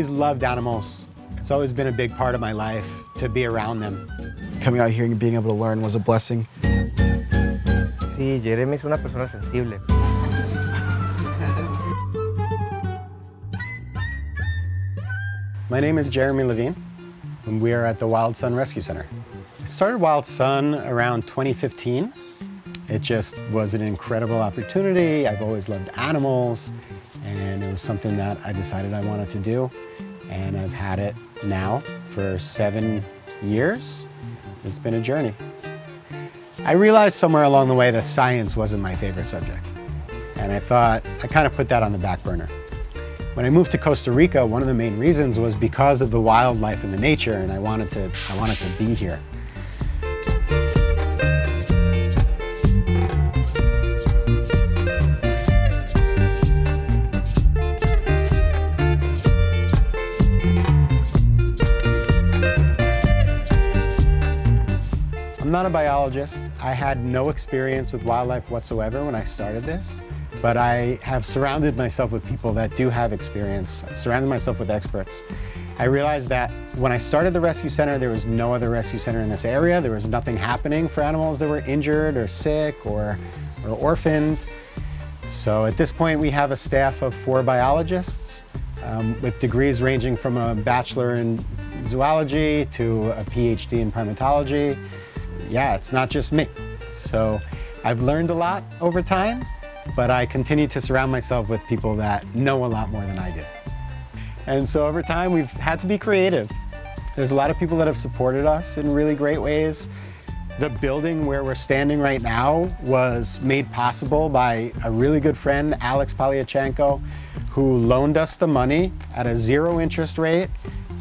always loved animals. It's always been a big part of my life to be around them. Coming out here and being able to learn was a blessing. Sí, Jeremy es una persona sensible. My name is Jeremy Levine, and we are at the Wild Sun Rescue Center. I started Wild Sun around 2015. It just was an incredible opportunity. I've always loved animals, and it was something that I decided I wanted to do. And I've had it now for 7 years. It's been a journey. I realized somewhere along the way that science wasn't my favorite subject. And I thought, I kind of put that on the back burner. When I moved to Costa Rica, one of the main reasons was because of the wildlife and the nature, and I wanted to be here. I'm not a biologist. I had no experience with wildlife whatsoever when I started this, but I have surrounded myself with people that do have experience, surrounded myself with experts. I realized that when I started the rescue center, there was no other rescue center in this area. There was nothing happening for animals that were injured or sick or orphaned. So at this point, we have a staff of 4 biologists with degrees ranging from a bachelor in zoology to a PhD in primatology. Yeah, it's not just me. So I've learned a lot over time, but I continue to surround myself with people that know a lot more than I do. And so over time, we've had to be creative. There's a lot of people that have supported us in really great ways. The building where we're standing right now was made possible by a really good friend, Alex Polyachenko, who loaned us the money at a 0 interest rate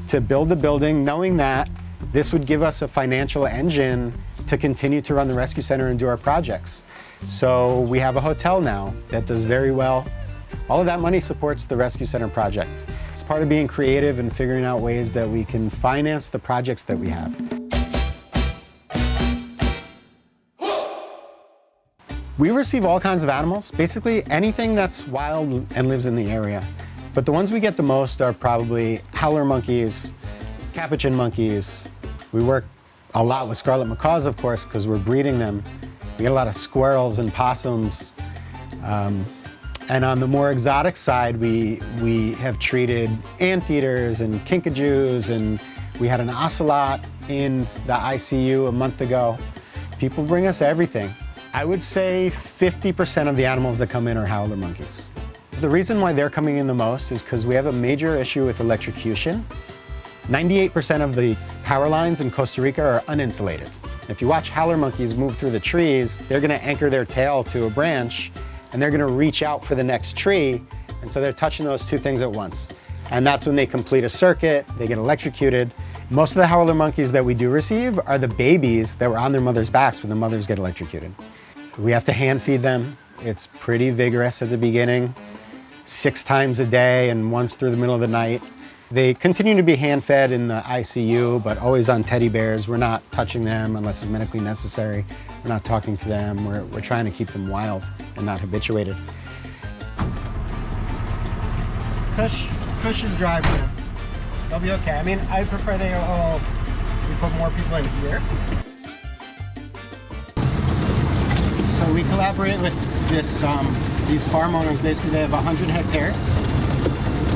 to build the building, knowing that this would give us a financial engine to continue to run the rescue center and do our projects. So we have a hotel now that does very well. All of that money supports the rescue center project. It's part of being creative and figuring out ways that we can finance the projects that we have. We receive all kinds of animals, basically anything that's wild and lives in the area. But the ones we get the most are probably howler monkeys, capuchin monkeys. We work a lot with scarlet macaws, of course, because we're breeding them. We get a lot of squirrels and possums. And on the more exotic side, we have treated anteaters and kinkajous, and we had an ocelot in the ICU a month ago. People bring us everything. I would say 50% of the animals that come in are howler monkeys. The reason why they're coming in the most is because we have a major issue with electrocution. 98% of the power lines in Costa Rica are uninsulated. If you watch howler monkeys move through the trees, they're gonna anchor their tail to a branch and they're gonna reach out for the next tree. And so they're touching those 2 things at once. And that's when they complete a circuit, they get electrocuted. Most of the howler monkeys that we do receive are the babies that were on their mother's backs when the mothers get electrocuted. We have to hand feed them. It's pretty vigorous at the beginning, 6 times a day and once through the middle of the night. They continue to be hand-fed in the ICU, but always on teddy bears. We're not touching them unless it's medically necessary. We're not talking to them. We're trying to keep them wild and not habituated. Cush is driving them. They'll be okay. I mean, I prefer we put more people in here. So we collaborate with these farm owners. Basically, they have 100 hectares,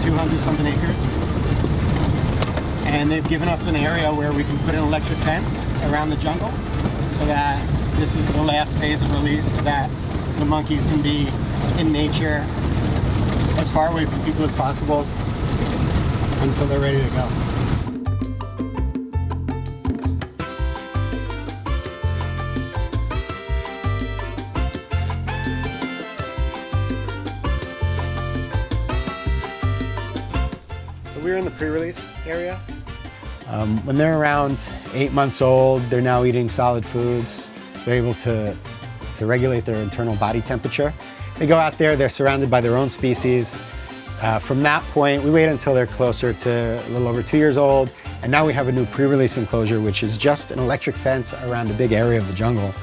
200-something acres. And they've given us an area where we can put an electric fence around the jungle so that this is the last phase of release, so that the monkeys can be in nature as far away from people as possible until they're ready to go. So we're in the pre-release area. When they're around 8 months old, they're now eating solid foods. They're able to regulate their internal body temperature. They go out there, they're surrounded by their own species. From that point, we wait until they're closer to a little over 2 years old, and now we have a new pre-release enclosure, which is just an electric fence around a big area of the jungle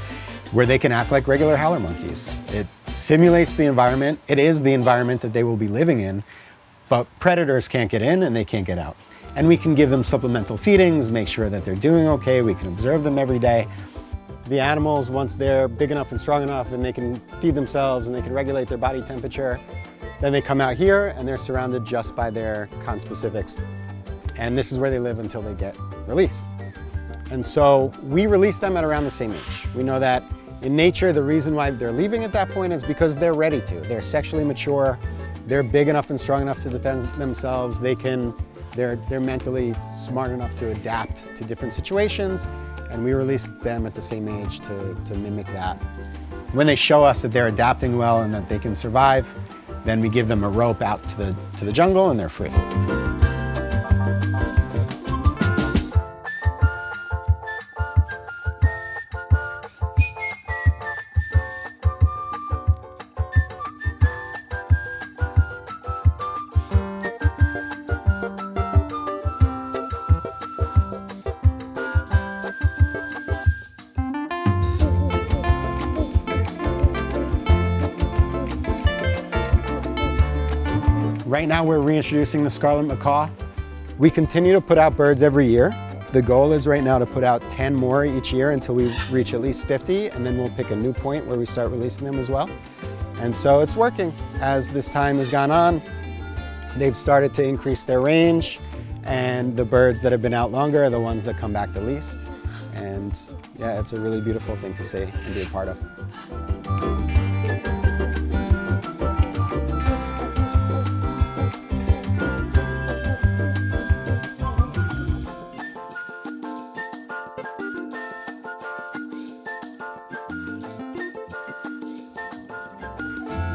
where they can act like regular howler monkeys. It simulates the environment. It is the environment that they will be living in, but predators can't get in and they can't get out. And we can give them supplemental feedings, make sure that they're doing okay. We can observe them every day. The animals, once they're big enough and strong enough and they can feed themselves and they can regulate their body temperature, then they come out here and they're surrounded just by their conspecifics. And this is where they live until they get released. And so we release them at around the same age. We know that in nature, the reason why they're leaving at that point is because they're ready to. They're sexually mature, they're big enough and strong enough to defend themselves, they're mentally smart enough to adapt to different situations, and we release them at the same age to mimic that. When they show us that they're adapting well and that they can survive, then we give them a rope out to the jungle and they're free. Right now we're reintroducing the Scarlet macaw. We continue to put out birds every year. The goal is right now to put out 10 more each year until we reach at least 50, and then we'll pick a new point where we start releasing them as well. And so it's working. As this time has gone on, they've started to increase their range, and the birds that have been out longer are the ones that come back the least. And yeah, it's a really beautiful thing to see and be a part of.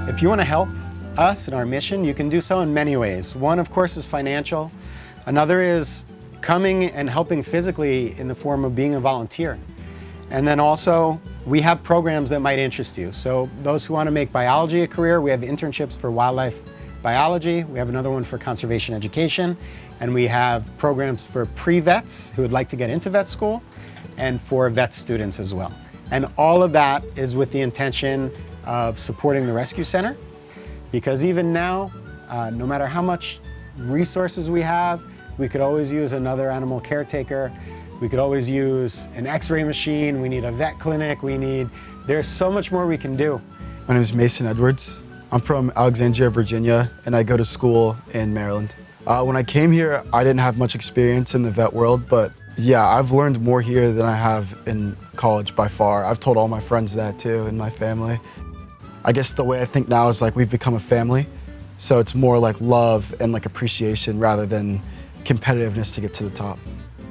If you want to help us in our mission, you can do so in many ways. One, of course, is financial. Another is coming and helping physically in the form of being a volunteer. And then also, we have programs that might interest you. So those who want to make biology a career, we have internships for wildlife biology. We have another one for conservation education. And we have programs for pre-vets who would like to get into vet school, and for vet students as well. And all of that is with the intention of supporting the rescue center, because even now, no matter how much resources we have, we could always use another animal caretaker. We could always use an x-ray machine. We need a vet clinic. There's so much more we can do. My name is Mason Edwards. I'm from Alexandria, Virginia, and I go to school in Maryland. When I came here, I didn't have much experience in the vet world, but yeah, I've learned more here than I have in college by far. I've told all my friends that too, and my family. I guess the way I think now is like we've become a family, so it's more like love and like appreciation rather than competitiveness to get to the top.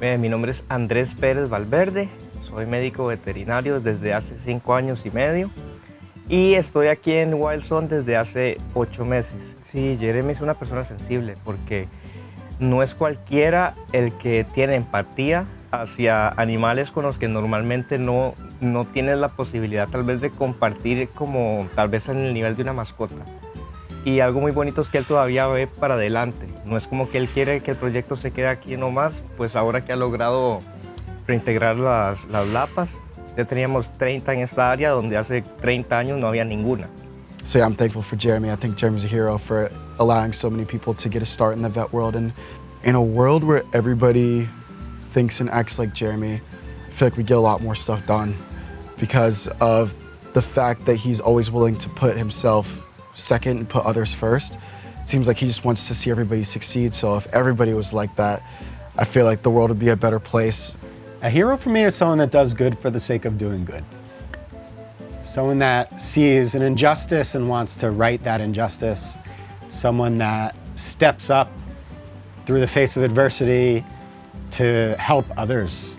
Mi nombre es Andrés Pérez Valverde, soy médico veterinario desde hace 5 años y medio y estoy aquí en Wilson desde hace 8 meses. Sí, Jeremy es una persona sensible porque no es cualquiera el que tiene empatía hacia animales con los que normalmente no tienes la posibilidad tal vez de compartir como tal vez en el nivel de una mascota. Y algo muy bonito es que él todavía ve para adelante. No es como que él quiere que el proyecto se quede aquí nomás, pues ahora que ha logrado reintegrar las lapas, ya teníamos 30 en esta área donde hace 30 años no había ninguna. So yeah, I'm thankful for Jeremy. I think Jeremy's a hero for allowing so many people to get a start in the vet world. And in a world where everybody thinks and acts like Jeremy, I feel like we get a lot more stuff done because of the fact that he's always willing to put himself second and put others first. It seems like he just wants to see everybody succeed. So if everybody was like that, I feel like the world would be a better place. A hero for me is someone that does good for the sake of doing good. Someone that sees an injustice and wants to right that injustice. Someone that steps up through the face of adversity to help others,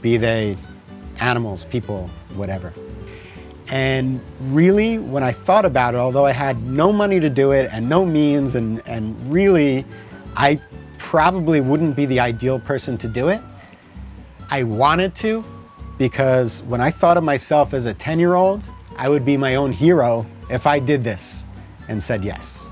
be they animals, people, whatever. And really, when I thought about it, although I had no money to do it and no means, and really, I probably wouldn't be the ideal person to do it, I wanted to, because when I thought of myself as a 10-year-old, I would be my own hero if I did this and said yes.